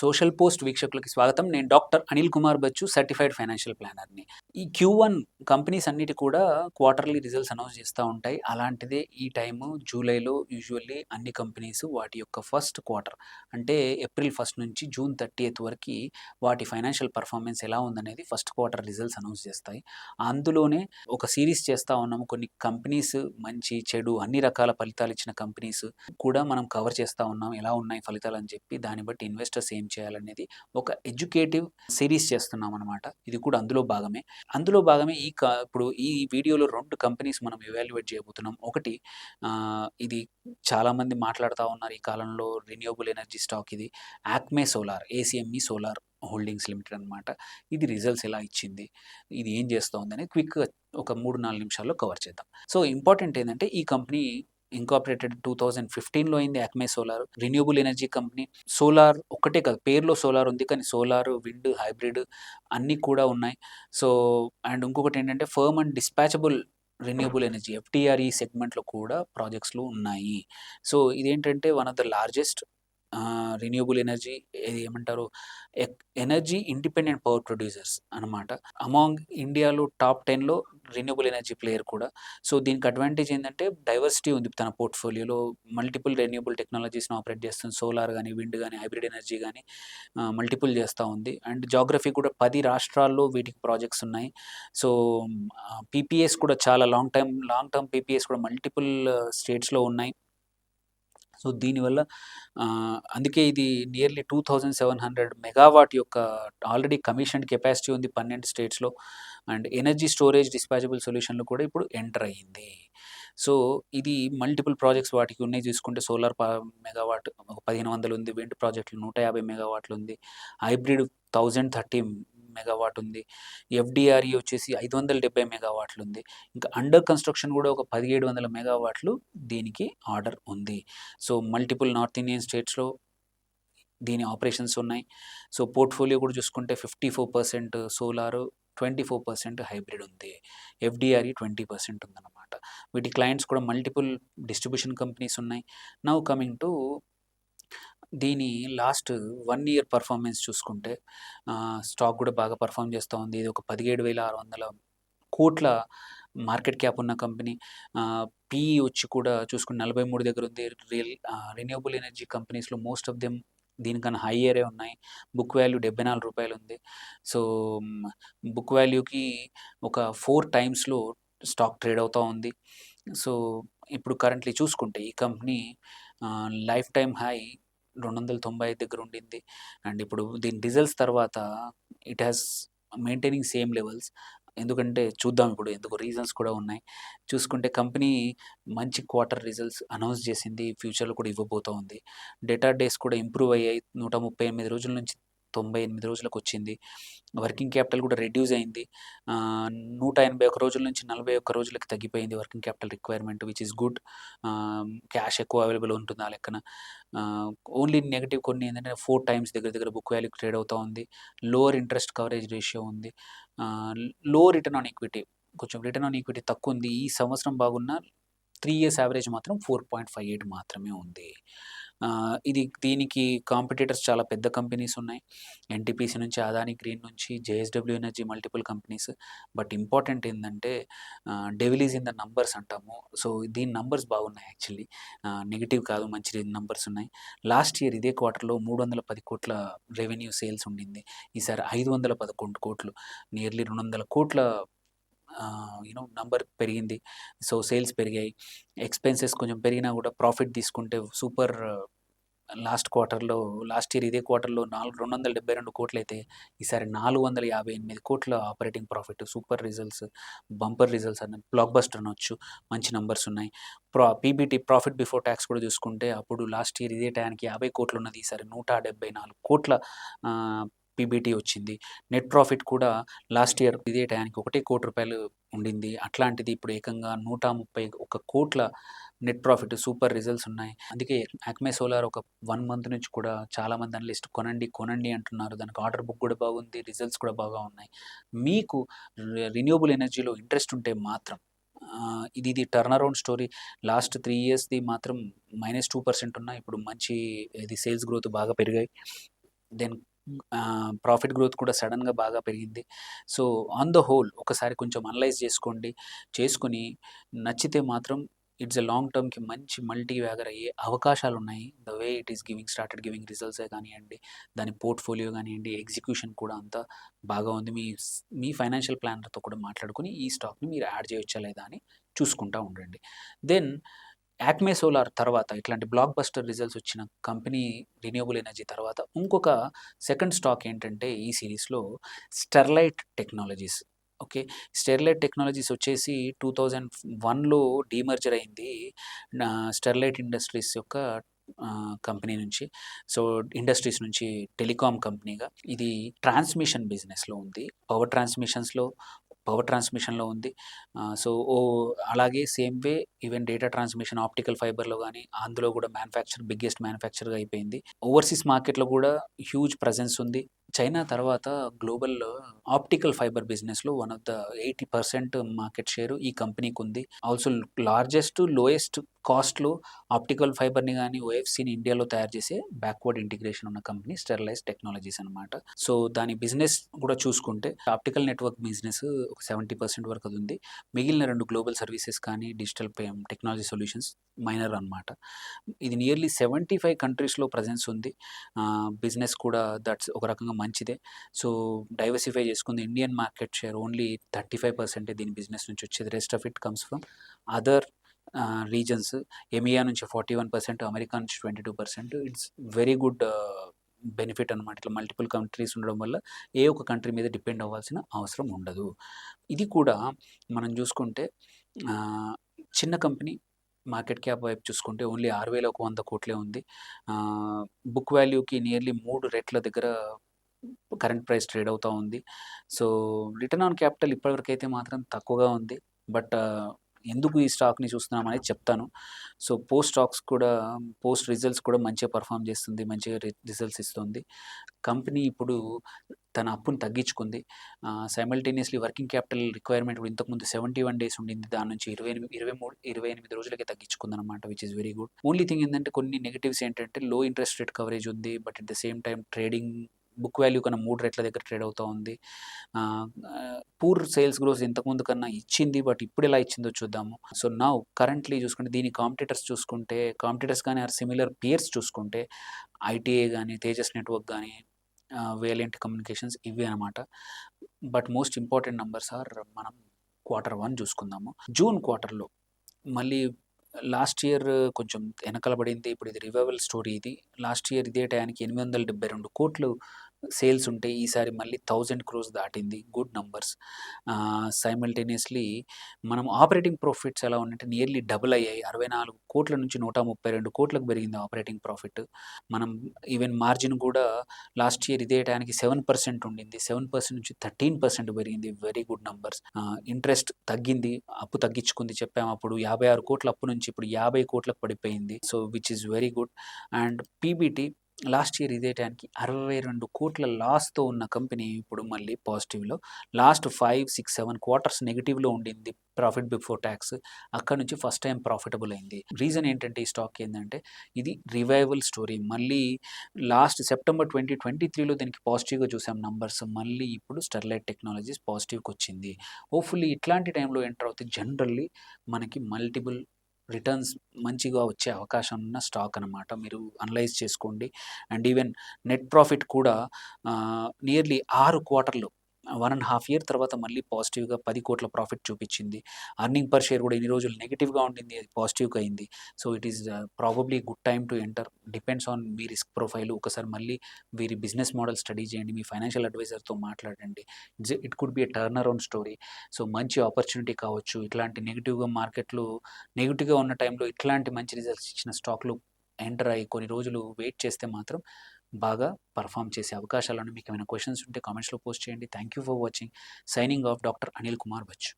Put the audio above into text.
Social post వీక్షకులకి స్వాగతం. నేను doctor Anil Kumar Bachu, certified financial ప్లానర్‌ని. ఈ Q1 కంపెనీస్ అన్నిటి కూడా క్వార్టర్లీ రిజల్ట్స్ అనౌన్స్ చేస్తా ఉంటాయి. అలాంటిదే ఈ టైము జూలైలో యూజువల్లీ అన్ని కంపెనీస్ వాటి యొక్క ఫస్ట్ క్వార్టర్ అంటే ఏప్రిల్ 1 నుంచి జూన్ 30 వరకి వాటి ఫైనాన్షియల్ పర్ఫార్మెన్స్ ఎలా ఉందనేది ఫస్ట్ క్వార్టర్ రిజల్ట్స్ అనౌన్స్ చేస్తాయి. అందులోనే ఒక సీరీస్ చేస్తా ఉన్నాము. కొన్ని కంపెనీస్ మంచి, చెడు అన్ని రకాల ఫలితాలు ఇచ్చిన కంపెనీస్ కూడా మనం కవర్ చేస్తా ఉన్నాం. ఎలా ఉన్నాయి ఫలితాలు అని చెప్పి దాన్ని బట్టి ఇన్వెస్టర్స్ ఏం చేయాలనేది ఒక ఎడ్యుకేటివ్ సిరీస్ చేస్తున్నామనమాట. ఇది కూడా అందులో భాగమే. అందులో భాగమే ఇప్పుడు ఈ వీడియోలో 2 కంపెనీస్ మనం ఎవాల్యుయేట్ చేయబోతున్నాం. ఒకటి ఇది చాలామంది మాట్లాడుతా ఉన్నారు ఈ కాలంలో రిన్యూవబుల్ ఎనర్జీ స్టాక్ ఇది. యాక్మే సోలార్, ఏసీఎంఈ సోలార్ హోల్డింగ్స్ లిమిటెడ్ అనమాట. ఇది రిజల్ట్స్ ఎలా ఇచ్చింది? ఇది ఏం చేస్తూ ఉందని క్విక్‌గా ఒక 3, 4 నిమిషాల్లో కవర్ చేద్దాం. సో, ఇంపార్టెంట్ ఏందంటే ఈ కంపెనీ ఇంకార్పొరేటెడ్ 2015లో అయింది. యాక్మే solar renewable energy company. Solar ఒక్కటే కాదు, పేరులో సోలార్ ఉంది కానీ సోలార్, విండ్, హైబ్రిడ్ అన్నీ కూడా ఉన్నాయి. సో, అండ్ ఇంకొకటి ఏంటంటే firm and dispatchable renewable energy FDRE సెగ్మెంట్‌లో కూడా ప్రాజెక్ట్స్‌లో ఉన్నాయి. సో, ఇదేంటంటే one of the largest renewable energy ఏమంటారు ఎనర్జీ ఇండిపెండెంట్ పవర్ ప్రొడ్యూసర్స్ అనమాట. అమాంగ్ ఇండియాలో టాప్ 10లో రిన్యూవబుల్ ఎనర్జీ ప్లేయర్ కూడా. సో, దీనికి అడ్వాంటేజ్ ఏందంటే డైవర్సిటీ ఉంది తన పోర్ట్‌ఫోలియోలో. మల్టిపుల్ రెన్యూవబుల్ టెక్నాలజీస్‌ని ఆపరేట్ చేస్తుంది. సోలార్ గాని, విండ్ గాని, హైబ్రిడ్ ఎనర్జీ గాని మల్టిపుల్ చేస్తా ఉంది. అండ్ జియోగ్రఫీ కూడా 10 రాష్ట్రాల్లో వీటికి ప్రాజెక్ట్స్ ఉన్నాయి. సో, పీపీఏస్ కూడా చాలా లాంగ్ టర్మ్ పీపీఏస్ కూడా మల్టిపుల్ స్టేట్స్‌లో ఉన్నాయి. సో, దీనివల్ల అందుకే ఇది నియర్లీ 2700 మెగావాట్ యొక్క ఆల్రెడీ కమిషన్డ్ కెపాసిటీ ఉంది 12 స్టేట్స్‌లో. అండ్ ఎనర్జీ స్టోరేజ్ డిస్పాచబుల్ సొల్యూషన్‌లో కూడా ఇప్పుడు ఎంటర్ అయ్యింది. సో, ఇది మల్టిపుల్ ప్రాజెక్ట్స్ వాటికి ఉన్నాయి చూసుకుంటే సోలార్ మెగావాట్ ఒక 1500 ఉంది. విండ్ ప్రాజెక్టులు 150 మెగావాట్లు ఉంది. హైబ్రిడ్ 1030 మెగావాట్ ఉంది. ఎఫ్‌డిఆర్‌ఈ వచ్చేసి 570 మెగావాట్లు ఉంది. ఇంకా అండర్ కన్‌స్ట్రక్షన్ కూడా ఒక 1700 మెగావాట్లు దీనికి ఆర్డర్ ఉంది. సో, మల్టిపుల్ నార్త్ ఇండియన్ స్టేట్స్‌లో దీని ఆపరేషన్స్ ఉన్నాయి. సో, పోర్ట్‌ఫోలియో కూడా చూసుకుంటే 54% సోలారు, 24% హైబ్రిడ్ ఉంది. ఎఫ్‌డిఆర్‌ఈ 20% ఉందన్నమాట. వీటి క్లయింట్స్ కూడా మల్టిపుల్ డిస్ట్రిబ్యూషన్ కంపెనీస్ ఉన్నాయి. నౌ కమింగ్ టు దీని లాస్ట్ 1 ఇయర్ పర్ఫార్మెన్స్ చూసుకుంటే స్టాక్ కూడా బాగా పర్ఫార్మ్ చేస్తూ ఉంది. ఇది ఒక 17,600 కోట్ల మార్కెట్ క్యాప్ ఉన్న కంపెనీ. పీఈ వచ్చి కూడా చూసుకుంటే 43 దగ్గర ఉంది. రిన్యూవబుల్ ఎనర్జీ కంపెనీస్‌లో మోస్ట్ ఆఫ్ దెమ్ దీనికన్నా హైయరే ఉన్నాయి. బుక్ వాల్యూ రూ. 74 ఉంది. సో, బుక్ వాల్యూకి ఒక 4 టైమ్స్‌లో స్టాక్ ట్రేడ్ అవుతా ఉంది. సో, ఇప్పుడు కరెంట్‌లీ చూసుకుంటే ఈ కంపెనీ లైఫ్ టైమ్ హై 295 దగ్గర ఉండింది. అండ్ ఇప్పుడు దీని రిజల్ట్స్ తర్వాత it has maintaining same levels. ఎందుకంటే చూద్దాం ఇప్పుడు ఎందుకు రీజన్స్ కూడా ఉన్నాయి. చూసుకుంటే కంపెనీ మంచి క్వార్టర్ రిజల్ట్స్ అనౌన్స్ చేసింది. ఫ్యూచర్‌లో కూడా ఇవ్వబోతా ఉంది. డేటార్ డేస్ కూడా ఇంప్రూవ్ అయ్యాయి. 138 రోజుల నుంచి 98 రోజులకొచ్చింది. వర్కింగ్ క్యాపిటల్ కూడా రెడ్యూస్ అయింది. 181 రోజుల నుంచి 41 రోజులకి తగ్గిపోయింది working capital requirement which is good. Cash ఎక్కువ అవైలబుల్ ఉంటుంది ఆ లెక్కన. ఓన్లీ నెగెటివ్ కొన్ని ఏంటంటే 4 టైమ్స్ దగ్గర దగ్గర బుక్ వాల్యూకి ట్రేడ్ అవుతా ఉంది. లోవర్ ఇంట్రెస్ట్ కవరేజ్ రేషియో ఉంది. లో రిటర్న్ ఆన్ ఈక్విటీ, కొంచెం రిటర్న్ ఆన్ ఈక్విటీ తక్కువుంది. ఈ సంవత్సరం బాగున్నా 3 ఇయర్స్ యావరేజ్ మాత్రం 4.58 మాత్రమే ఉంది. దీనికి కాంపిటీటర్స్ చాలా పెద్ద కంపెనీస్ ఉన్నాయి. ఎన్‌టీపీసీ నుంచి, అదానీ గ్రీన్ నుంచి, JSW energy multiple companies. But important ఏందంటే devil is in the numbers అంటాము. సో, దీని నంబర్స్ బాగున్నాయి యాక్చువల్లీ. నెగెటివ్ కాదు, మంచి నంబర్స్ ఉన్నాయి. లాస్ట్ ఇయర్ ఇదే క్వార్టర్‌లో 310 కోట్ల రెవెన్యూ సేల్స్ ఉండింది. ఈసారి 511 కోట్లు, నియర్లీ 200 కోట్ల నంబర్ పెరిగింది. సో, సేల్స్ పెరిగాయి. ఎక్స్‌పెన్సెస్ కొంచెం పెరిగినా కూడా ప్రాఫిట్ తీసుకుంటే సూపర్. లాస్ట్ ఇయర్ ఇదే క్వార్టర్‌లో 272 కోట్లయితే ఈసారి 458 కోట్ల operating profit. Super results, bumper results block buster అనొచ్చు. మంచి నంబర్స్ ఉన్నాయి. పీబీటీ ప్రాఫిట్ బిఫోర్ టాక్స్ కూడా చూసుకుంటే అప్పుడు లాస్ట్ ఇయర్ ఇదే టైంకి 50 కోట్లు ఉన్నది. ఈసారి 174 కోట్ల పీబీటీ వచ్చింది. నెట్ ప్రాఫిట్ కూడా లాస్ట్ ఇయర్ ఇదే టైంకి ₹1,00,00,000 ఉండింది. అట్లాంటిది ఇప్పుడు ఏకంగా 131 కోట్ల నెట్ ప్రాఫిట్. సూపర్ రిజల్ట్స్ ఉన్నాయి. అందుకే యాక్మే సోలార్ ఒక 1 మంత్ నుంచి కూడా చాలామంది అనలిస్ట్ కొనండి అంటున్నారు. దానికి ఆర్డర్ బుక్ కూడా బాగుంది. రిజల్ట్స్ కూడా బాగా ఉన్నాయి. మీకు రిన్యూవబుల్ ఎనర్జీలో ఇంట్రెస్ట్ ఉంటే మాత్రం ఇది టర్న్ అరౌండ్ స్టోరీ. లాస్ట్ 3 ఇయర్స్‌ది మాత్రం -2% ఉన్నా ఇప్పుడు మంచి సేల్స్ గ్రోత్ బాగా పెరిగాయి. దెన్ ప్రాఫిట్ గ్రోత్ కూడా సడన్‌గా బాగా పెరిగింది. సో, ఆన్ ద హోల్ ఒకసారి కొంచెం అనలైజ్ చేసుకోండి. చేసుకొని నచ్చితే మాత్రం ఇట్స్ ఎ లాంగ్ టర్మ్‌కి మంచి మల్టీ బ్యాగర్ అయ్యే అవకాశాలున్నాయి. The way it is giving రిజల్ట్సే కానియండి, దాని పోర్ట్‌ఫోలియో గానియండి, ఎగ్జిక్యూషన్ కూడా అంతా బాగా ఉంది. మీ ఫైనాన్షియల్ ప్లానర్‌తో కూడా మాట్లాడుకొని ఈ స్టాక్‌ని మీరు యాడ్ చేయొచ్చా లేదా అని చూసుకుంటా ఉండండి. దెన్ యాక్మే సోలార్ తర్వాత ఇట్లాంటి బ్లాక్ బస్టర్ రిజల్ట్స్ వచ్చిన కంపెనీ రిన్యూవబుల్ ఎనర్జీ తర్వాత ఇంకొక సెకండ్ స్టాక్ ఏంటంటే ఈ సీరీస్‌లో Sterlite Technologies. Okay. Sterlite Technologies వచ్చేసి 2001లో డీమర్జర్ అయింది. స్టెర్లైట్ ఇండస్ట్రీస్ యొక్క కంపెనీ నుంచి. సో, ఇండస్ట్రీస్ నుంచి టెలికాం కంపెనీగా ఇది ట్రాన్స్‌మిషన్ బిజినెస్‌లో ఉంది. పవర్ ట్రాన్స్‌మిషన్‌లో ఉంది. సో, అలాగే same way even data transmission, optical ఫైబర్‌లో గాని అందులో కూడా బిగ్గెస్ట్ మ్యానుఫ్యాక్చరర్‌గా అయిపోయింది. ఓవర్‌సీస్ మార్కెట్‌లో కూడా హ్యూజ్ ప్రెజెన్స్ ఉంది. చైనా తర్వాత గ్లోబల్ ఆప్టికల్ ఫైబర్ బిజినెస్‌లో one of the 80% market share ఈ కంపెనీకుంది. ఆల్సో లోయెస్ట్ కాస్ట్‌లో ఆప్టికల్ ఫైబర్‌ని గాని, ఓఎఫ్‌సీని ఇండియాలో తయారు చేసే బ్యాక్వర్డ్ ఇంటిగ్రేషన్ ఉన్న కంపెనీ స్టెరిలైజ్ టెక్నాలజీస్ అనమాట. సో, దాని బిజినెస్ కూడా చూసుకుంటే ఆప్టికల్ నెట్వర్క్ బిజినెస్ ఒక 70% వరకు అది ఉంది. మిగిలిన 2 గ్లోబల్ సర్వీసెస్ కానీ, డిజిటల్ టెక్నాలజీ సొల్యూషన్స్ మైనర్ అనమాట. ఇది నియర్లీ 75 కంట్రీస్‌లో ప్రెజెన్స్ ఉంది. బిజినెస్ కూడా దట్స్ ఒక రకంగా మంచిదే. సో, డైవర్సిఫై చేసుకుంది. ఇండియన్ మార్కెట్ షేర్ ఓన్లీ 35% దీని బిజినెస్ నుంచి వచ్చేది. Rest of it comes from other reasons. EMEA నుంచి 41%, అమెరికా నుంచి 22%. ఇట్స్ వెరీ గుడ్ బెనిఫిట్ అనమాట. ఇట్లా మల్టిపుల్ కంట్రీస్ ఉండడం వల్ల ఏ ఒక్క కంట్రీ మీద డిపెండ్ అవ్వాల్సిన అవసరం ఉండదు. ఇది కూడా మనం చూసుకుంటే చిన్న కంపెనీ. మార్కెట్ క్యాప్ వైపు చూసుకుంటే ఓన్లీ 6,100 కోట్లే ఉంది. బుక్ వాల్యూకి నియర్లీ 3 రెట్ల దగ్గర కరెంట్ ప్రైస్ ట్రేడ్ అవుతా ఉంది. సో, రిటర్న్ ఆన్ క్యాపిటల్ ఇప్పటివరకైతే మాత్రం తక్కువగా ఉంది. బట్ ఎందుకు ఈ స్టాక్‌ని చూస్తున్నామనేది చెప్తాను. సో, పోస్ట్ రిజల్ట్స్ కూడా మంచిగా పెర్ఫార్మ్ చేస్తుంది. మంచిగా రిజల్ట్స్ ఇస్తుంది. కంపెనీ ఇప్పుడు తన అప్పుని తగ్గించుకుంది. సైమల్టేనియస్‌లీ వర్కింగ్ క్యాపిటల్ రిక్వైర్మెంట్ కూడా ఇంతకుముందు 71 డేస్ ఉండింది. దాని నుంచి 28 రోజులకే తగ్గించుకుందనమాట. Which is very good. Only thing ఏందంటే కొన్ని నెగెటివ్స్ ఏంటంటే లో ఇంట్రెస్ట్ రేట్ కవరేజ్ ఉంది. But at the same time trading book value కన్నా 3 రెట్ల దగ్గర ట్రేడ్ అవుతా ఉంది. పూర్ సేల్స్ గ్రోత్ ఇంతకుముందు కన్నా ఇచ్చింది. బట్ ఇప్పుడెలా ఇచ్చిందో చూద్దాము. సో, నౌ కరెంట్‌లీ చూసుకుంటే దీని కాంపిటీటర్స్ గాని ఆర్ సిమిలర్ పియర్స్ చూసుకుంటే ఐటీఐ గాని, తేజస్ నెట్వర్క్ గాని, వేలియంట్ కమ్యూనికేషన్స్ ఇవే అనమాట. But most important numbers are మనం Q1 చూసుకుందాము. జూన్ క్వార్టర్‌లో మళ్ళీ లాస్ట్ ఇయర్ కొంచెం వెనకల పడింది. ఇప్పుడు ఇది రివైవల్ స్టోరీ ఇది. లాస్ట్ ఇయర్ ఇదే టయానికి 872 కోట్లు సేల్స్ ఉంటే ఈసారి మళ్ళీ 1000 క్రోర్స్ దాటింది. Good numbers. సైమల్టేనియస్‌లీ మనం ఆపరేటింగ్ ప్రాఫిట్స్ ఎలా ఉన్నాయంటే నియర్లీ డబుల్ అయ్యాయి. 64 కోట్ల నుంచి 132 కోట్లకు పెరిగింది ఆపరేటింగ్ ప్రాఫిట్. మనం ఈవెన్ మార్జిన్ కూడా లాస్ట్ ఇయర్ ఇదే టయానికి 7% ఉండింది. 7% నుంచి 13% పెరిగింది. Very good numbers. ఇంట్రెస్ట్ తగ్గింది. అప్పు తగ్గించుకుంది చెప్పాము అప్పుడు. 56 కోట్ల అప్పు నుంచి ఇప్పుడు 50 కోట్లకు పడిపోయింది. So, which is very good. And PBT last year ఇదే టైంకి 62 కోట్ల లాస్‌తో ఉన్న కంపెనీ ఇప్పుడు మళ్ళీ పాజిటివ్‌లో. లాస్ట్ 5, 6, 7 క్వార్టర్స్ నెగెటివ్‌లో ఉండింది ప్రాఫిట్ బిఫోర్ టాక్స్. అక్కడి నుంచి ఫస్ట్ టైమ్ ప్రాఫిటబుల్ అయింది. రీజన్ ఏంటంటే ఈ స్టాక్ ఏందంటే ఇది రివైవల్ స్టోరీ. మళ్ళీ లాస్ట్ సెప్టెంబర్ 2023లో దీనికి పాజిటివ్‌గా చూసాం నంబర్స్. మళ్ళీ ఇప్పుడు స్టెర్లైట్ టెక్నాలజీస్ పాజిటివ్‌కొచ్చింది. హోప్‌ఫుల్లీ ఇట్లాంటి టైంలో ఎంటర్ అవుతే జనరల్లీ మనకి మల్టిపుల్ రిటర్న్స్ మంచిగా వచ్చే అవకాశం ఉన్న స్టాక్ అనమాట. మీరు అనలైజ్ చేసుకోండి. అండ్ ఈవెన్ నెట్ ప్రాఫిట్ కూడా నియర్లీ 6 క్వార్టర్‌లు 1½ ఇయర్ తర్వాత మళ్ళీ పాజిటివ్‌గా 10 కోట్ల ప్రాఫిట్ చూపించింది. ఎర్నింగ్ పర్ షేర్ కూడా ఇన్ని రోజులు నెగెటివ్‌గా ఉండింది. అది పాజిటివ్‌గా అయింది. So, it is probably good time to enter. Depends on me risk profile. ఒకసారి మళ్ళీ వీరి బిజినెస్ మోడల్ స్టడీ చేయండి. మీ ఫైనాన్షియల్ అడ్వైజర్‌తో మాట్లాడండి. It could be a turn around story. So, మంచి ఆపర్చునిటీ కావచ్చు. ఇట్లాంటి నెగెటివ్‌గా ఉన్న టైంలో ఇట్లాంటి మంచి రిజల్ట్స్ ఇచ్చిన స్టాక్‌లు ఎంటర్ అయ్యి కొన్ని రోజులు వెయిట్ చేస్తే మాత్రం బాగా పర్ఫార్మ్ చేసే అవకాశాలున్నాయి. మీకేమైనా క్వెషన్స్ ఉంటే కామెంట్స్‌లో పోస్ట్ చేయండి. Thank you for watching. Signing off doctor Anil Kumar Bachu.